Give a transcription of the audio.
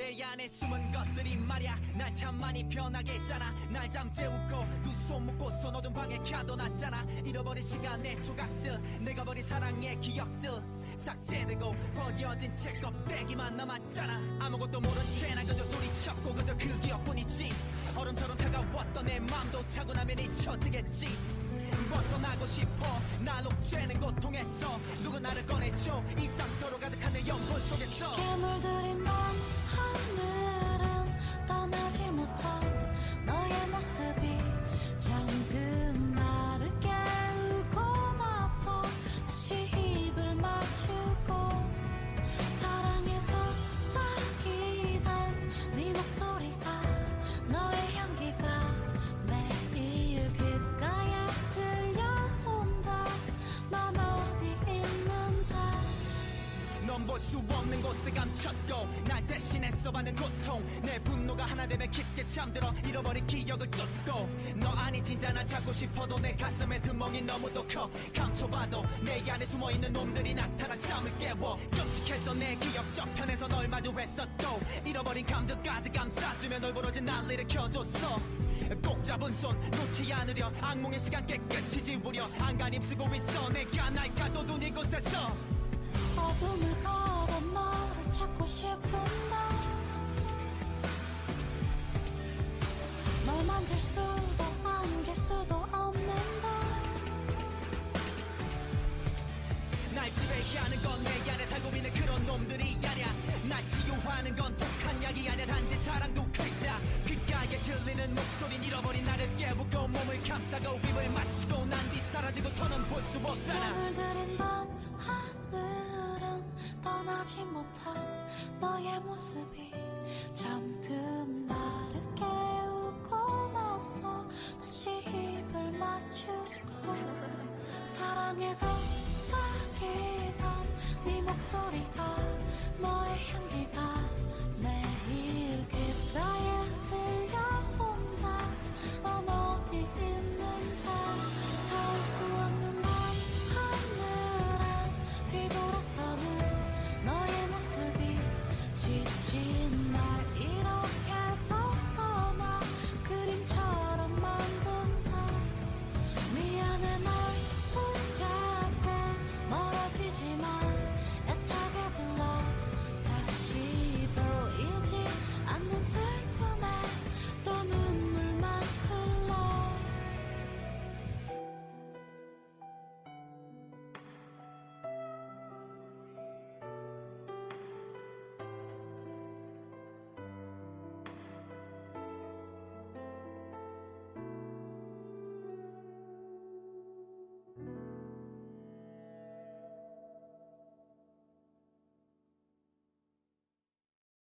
내 안에 숨은 것들이 말야 날 참 많이 변하게 했잖아. 날 잠재우고 두 손 묶고서 어두운 방에 가둬놨잖아. 잃어버린 시간의 조각들, 내가 버린 사랑의 기억들 삭제되고 버려진 채 껍데기만 남았잖아. 아무것도 모른 채 난 그저 소리쳤고 그저 그 기억뿐이지. 얼음처럼 차가웠던 내 맘도 차고 나면 잊혀지겠지. 벗어나고 싶어 날 옥죄는 고통에서 누가 나를 꺼내줘. 이 상처로 가득한 내 영혼 속에서 괴물들인 넌 하늘은 떠나지 못한 너의 모습이 잠든 나를 깨우고 나서 다시 입을 맞추고 사랑에서 사귀던 네 목소리가 너의 향기가 매일 귓가에 들려온다. 넌 어디 있는데 넌 볼 수 없는 곳에 감췄고 날 대신해서 받는 고통. 내 분노가 하나 되면 깊게 잠들어 잃어버린 기억을 쫓고 너 아니 진짜 날 찾고 싶어도 내 가슴에 드멍이 너무도 커. 감춰봐도 내 안에 숨어있는 놈들이 나타나 잠을 깨워. 끔찍했던 내 기억 저편에서 널 마주했었고 잃어버린 감정까지 감싸주며 널 부러진 날 일으켜줬어. 꼭 잡은 손 놓지 않으려 악몽의 시간 깨끗이 지우려 안간힘 쓰고 있어. 내가 날 가둬둔 이곳에서 어둠을 걸어 너를 찾고 싶은 널 만질 수도 안길 수도 없는 날 지배하는 건 내 안에 살고 있는 그런 놈들이 아냐. 날 치유하는 건 독한 약이 아냐. 단지 사랑도 글자 귓가에 들리는 목소린 잃어버린 나를 깨우고 몸을 감싸고 입을 맞추고 난 뒤 사라지고 더는 볼 수 없잖아. 을 들인 밤 하늘은 떠나지 못한 너의 모습이